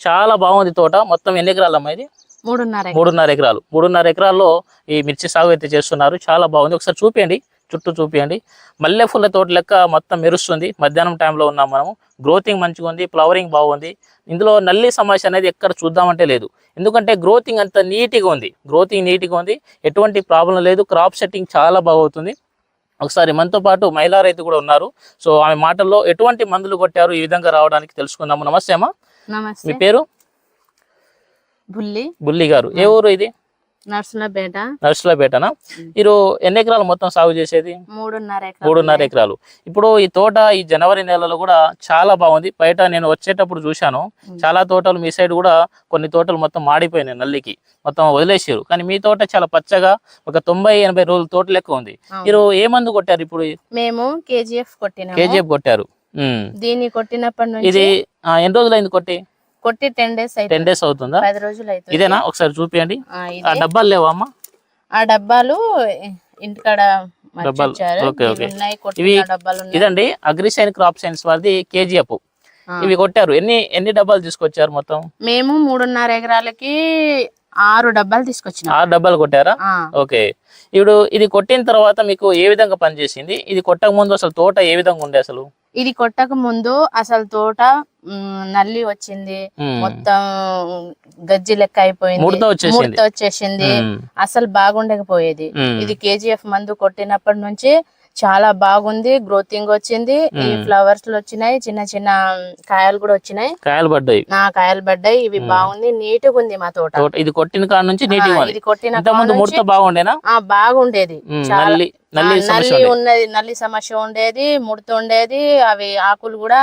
చాలా బాగుంది తోట. మొత్తం ఎన్ని ఎకరాలమ్మా ఇది? 3.5 ఎకరాలు. 3.5 ఎకరాల్లో ఈ మిర్చి సాగు అయితే చేస్తున్నారు. చాలా బాగుంది. ఒకసారి చూపించండి, చుట్టూ చూపించండి. మల్లె పూల తోట లెక్క మొత్తం మెరుస్తుంది. మధ్యాహ్నం టైంలో ఉన్నాం మనము. గ్రోతింగ్ మంచిగా ఉంది, ఫ్లవరింగ్ బాగుంది. ఇందులో నల్లి సమస్య అనేది ఎక్కడ చూద్దామంటే లేదు. ఎందుకంటే గ్రోతింగ్ అంత నీట్గా ఉంది. గ్రోతింగ్ నీట్గా ఉంది, ఎటువంటి ప్రాబ్లం లేదు. క్రాప్ సెట్టింగ్ చాలా బాగుంటుంది. ఒకసారి మనతో పాటు మహిళా రైతు కూడా ఉన్నారు. సో ఆమె మాటల్లో ఎటువంటి మందులు కొట్టారు ఈ విధంగా రావడానికి తెలుసుకుందాము. నమస్తే అమ్మా. మీ పేరు? బుల్లి గారు. ఏ ఊరు ఇది? నర్సులపేటనా? మీరు ఎన్ని ఎకరాలు మొత్తం సాగు చేసేది? 3.5 ఎకరాలు. ఇప్పుడు ఈ తోట ఈ జనవరి నెలలో కూడా చాలా బాగుంది. బయట నేను వచ్చేటప్పుడు చూశాను, చాలా తోటలు మీ సైడ్ కూడా కొన్ని తోటలు మొత్తం మాడిపోయినాయి, నల్లికి మొత్తం వదిలేసారు. కానీ మీ తోట చాలా పచ్చగా ఒక 90-80 రోజుల తోట లెక్క ఉంది. మీరు ఏ మందు కొట్టారు ఇప్పుడు? మేము కేజీఎఫ్ కొట్టారు. దీన్ని కొట్టినప్పటి నుంచి ఇది ఎన్ని రోజులు అయింది కొట్టి? 10 డేస్ అవుతుందా? 10 రోజులు అవుతుంది. ఇదేనా? ఒకసారి చూపియండి. ఆ డబ్బాలు లేవా అమ్మా? ఆ డబ్బాలు ఇంటికాడ ఇదండి అగ్రిసైన్ క్రాప్ సైన్స్ వారిది కేజీఎఫ్. ఇవి కొట్టారు. ఎన్ని డబ్బాలు తీసుకొచ్చారు మొత్తం? మేము 3.5 ఎకరాలకి 6 డబ్బాలు తీసుకొచ్చిన. 6 డబ్బాలు కొట్టారా? ఓకే. ఇప్పుడు ఇది కొట్టిన తర్వాత మీకు ఏ విధంగా పనిచేసింది? ఇది కొట్టక ముందు అసలు తోట ఏ విధంగా ఉండే? అసలు ఇది కొట్టక ముందు అసలు తోట నల్లి వచ్చింది, మొత్తం గజ్జి లెక్క అయిపోయింది, ముడత వచ్చేసింది. అసలు బాగుండకపోయేది. ఇది కేజీఎఫ్ మందు కొట్టినప్పటి నుంచి చాలా బాగుంది. గ్రోతింగ్ వచ్చింది, ఈ ఫ్లవర్స్ వచ్చినాయి, చిన్న చిన్న కాయలు కూడా వచ్చినాయి. కాయలు పడ్డాయి. ఇవి బాగుంది, నీట్గా ఉంది మా తోట. ఇది కొట్టిన కాడ నుంచి ఇది కొట్టిన ముడత బాగుండేనా? బాగుండేది. నల్లి సమస్య ఉండేది, ముడత ఉండేది. అవి ఆకులు కూడా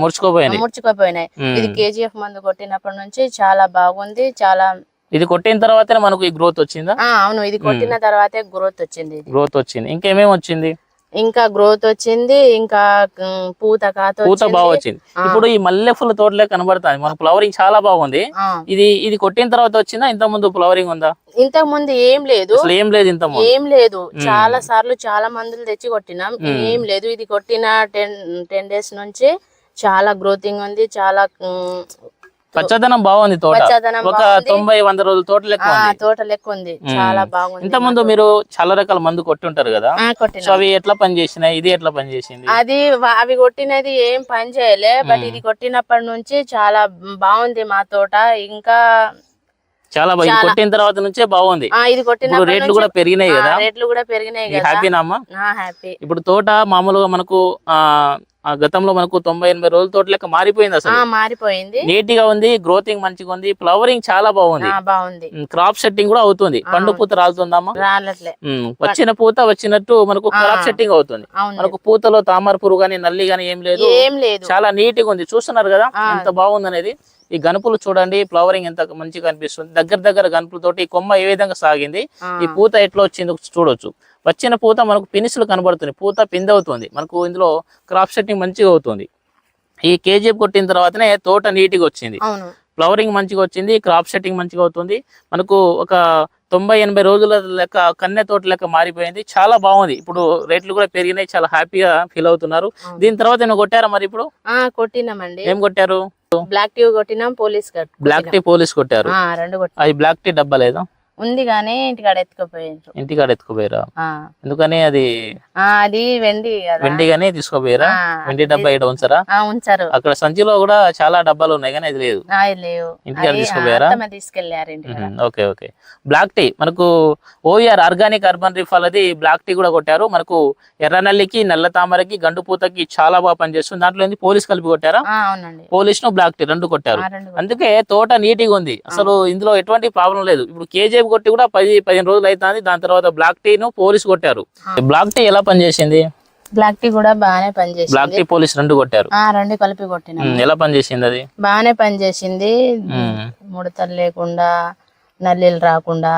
ముడుచుకోపోయినాయి. ఇది కేజీఎఫ్ మందు కొట్టినప్పటి నుంచి చాలా బాగుంది. చాలా ఇది కొట్టిన తర్వాతనే మనకు ఈ గ్రోత్ వచ్చిందా? అవును, ఇది కొట్టిన తర్వాతే గ్రోత్ వచ్చింది. ఇంకేమేమి వచ్చింది? ఇంకా గ్రోత్ వచ్చింది, ఇంకా పూత బాగా వచ్చింది. ఇప్పుడు ఈ మల్లె పూల తోటలే కనబడుతుంది మనకు. ఫ్లవరింగ్ చాలా బాగుంది. ఇది కొట్టిన తర్వాత వచ్చిందా? ఇంత ముందు ఫ్లవరింగ్ ఉందా? ఇంతకు ముందు ఏం లేదు. ఏం లేదు. చాలా సార్లు చాలా మందులు తెచ్చి కొట్టినాం, ఏం లేదు. ఇది కొట్టిన 10 డేస్ నుంచి చాలా గ్రోతింగ్ ఉంది. చాలా పచ్చదనం బాగుంది. తోట ఒక 90-100 రోజుల తోట లెక్క ఉంది. చాలా బాగుంది. ఇంత ముందు మీరు చాలా రకాల మందు కొట్టి ఉంటారు కదా, సో అవి ఎట్లా పనిచేసినాయి? ఇది ఎట్లా పనిచేసింది? అవి కొట్టినది ఏం పని చేయలే, బట్ ఇది కొట్టినప్పటి నుంచి చాలా బాగుంది మా తోట. ఇంకా చాలా కొట్టిన తర్వాత నుంచే బాగుంది. ఇది కొట్టిన రేట్లు కూడా పెరిగినాయి కదా? హ్యాపీనా అమ్మా? హ్యాపీ. ఇప్పుడు తోట మామూలుగా మనకు గతంలో మనకు 90-80 రోజుల తోట లెక్క మారిపోయింది. అసలు మారిపోయింది, నీట్ గా ఉంది, గ్రోతింగ్ మంచిగా ఉంది, ఫ్లవరింగ్ చాలా బాగుంది. క్రాప్ సెట్టింగ్ కూడా అవుతుంది. పండు పూత రాలుతుందమ్మా? వచ్చిన పూత వచ్చినట్టు మనకు క్రాప్ సెట్టింగ్ అవుతుంది. మనకు పూతలో తామర పురుగు గానీ నల్లి గానీ ఏం లేదు. చాలా నీట్ గా ఉంది. చూస్తున్నారు కదా ఎంత బాగుంది అనేది. ఈ గనుపులు చూడండి, ఫ్లవరింగ్ ఎంత మంచిగా కనిపిస్తుంది. దగ్గర గనుపులతోటి ఈ కొమ్మ ఏ విధంగా సాగింది, ఈ పూత ఎట్లా వచ్చిందో చూడొచ్చు. వచ్చిన పూత మనకు పినిసులు కనబడుతుంది, పూత పిందవుతుంది. మనకు ఇందులో క్రాప్ సెట్టింగ్ మంచిగా అవుతుంది. ఈ కేజీఎఫ్ కొట్టిన తర్వాతనే తోట నీట్గా వచ్చింది, ఫ్లవరింగ్ మంచిగా వచ్చింది, క్రాప్ సెట్టింగ్ మంచిగా అవుతుంది. మనకు ఒక 90-80 రోజుల లెక్క కన్నె తోట లెక్క మారిపోయింది. చాలా బాగుంది. ఇప్పుడు రేట్లు కూడా పెరిగినాయి, చాలా హ్యాపీగా ఫీల్ అవుతున్నారు. దీని తర్వాత ఏమైనా కొట్టారా మరి? ఇప్పుడు కొట్టినామండి. ఏం కొట్టారు? బ్లాక్ టీ కొట్టినాం, పోలీస్ కొట్టారు. అది బ్లాక్ టీ డబ్బా లేదా? ఉంది కానీ ఇంటికాడ ఎత్తుకోపోయారా? ఎందుకని? అది వెండి గానీ తీసుకోపోయారా? వెండి డబ్బా ఇక్కడ ఉంచారు. అక్కడ సంచిలో కూడా చాలా డబ్బాలు ఉన్నాయి కానీ అది లేదు, ఇంటికాడ తీసుకోపోయారా? ఓకే. బ్లాక్ టీ మనకు ఓఆర్ ఆర్గానిక్ అర్బన్ రిఫాల్ అది బ్లాక్ టీ కూడా కొట్టారు. మనకు ఎర్రనల్లికి, నల్ల తామరకి, గండు పూతకి చాలా బాగా పనిచేస్తుంది. దాంట్లో పోలీస్ కలిపి కొట్టారా? పోలీస్ ను బ్లాక్ టీ 2 కొట్టారు. అందుకే తోట నీట్గా ఉంది. అసలు ఇందులో ఎటువంటి ప్రాబ్లం లేదు. ఇప్పుడు కేజీ కొట్టి కూడా 10-15 రోజులు అవుతుంది. దాని తర్వాత బ్లాక్ టీ ను పోలీస్ కొట్టారు. బ్లాక్ టీ ఎలా పనిచేసింది? బ్లాక్ టీ కూడా బాగానే పనిచేసింది. బ్లాక్ టీ పోలీస్ 2 కొట్టారు. 2 కలిపి కొట్టినా. ఎలా పనిచేసింది? అది బాగానే పనిచేసింది. ముడతలు లేకుండా, నల్లీలు రాకుండా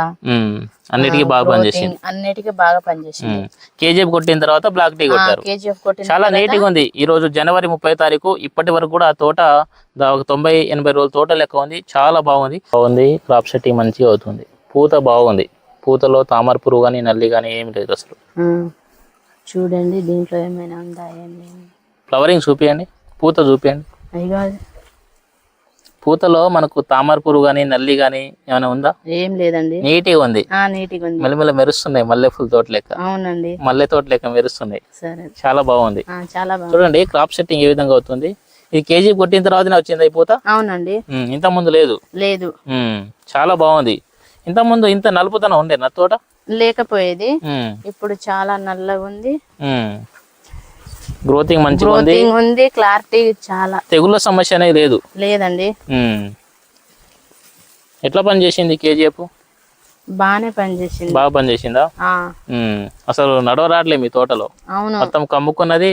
అన్నిటికీ బాగా పనిచేసింది. కేజీఎఫ్ కొట్టిన తర్వాత బ్లాక్ టీ కొట్టారు. చాలా నీట్ గా ఉంది. ఈ రోజు జనవరి 30వ తారీఖు. ఇప్పటి వరకు కూడా ఆ తోట 90-80 రోజుల తోట లెక్క ఉంది. చాలా బాగుంది. క్రాప్ సెట్టింగ్ మంచిగా అవుతుంది. పూత బాగుంది. పూతలో తామర పురుగు కానీ నల్లి కానీ ఏమి లేదు అసలు. చూడండి దీంట్లో ఏమైనా ఉందా? ఫ్లవరింగ్ చూపియండి, పూత చూపియండి. పూతలో మనకు తామర పురుగు గానీ నల్లి గానీ ఏమైనా ఉందా? ఏం లేదండి, నీట్గా ఉంది. నీట్గా ఉంది. మెల్లమెల్ల మెరుస్తున్నాయి, మల్లె పూల తోట లెక్క. అవునండి, మల్లె తోట లెక్క మెరుస్తున్నాయి. సరే, చాలా బాగుంది. చాలా బాగుంది. చూడండి క్రాప్ సెట్టింగ్ ఏ విధంగా అవుతుంది. ఇది కేజీ కొట్టిన తర్వాతనే వచ్చింది ఈ పూత. అవునండి, ఇంత ముందు లేదు. చాలా బాగుంది. ఇంత ముందు ఇంత నలుపుతనం ఉండే నా తోట లేకపోయేది, ఇప్పుడు చాలా నల్లగా ఉంది. గ్రోతింగ్ మంచిగా ఉంది, క్లారిటీ చాలా. తెగుళ్ళ సమస్య అనేది లేదు. లేదండి. ఎట్లా పని చేసింది కేజీఎఫ్? బాగానే పనిచేసింది. బాగా పనిచేసిందా? అసలు నడవరాట్లే మీ తోటలో. అవును, మొత్తం కమ్ముకున్నది.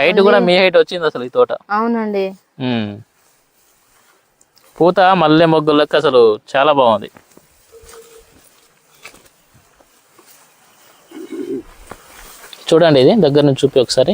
హైట్ కూడా మీ హైట్ వచ్చింది అసలు ఈ తోట. అవునండి. పూత మల్లె మొగ్గులకి అసలు చాలా బాగుంది. చూడండి, ఇది దగ్గర నుంచి చూపి ఒకసారి.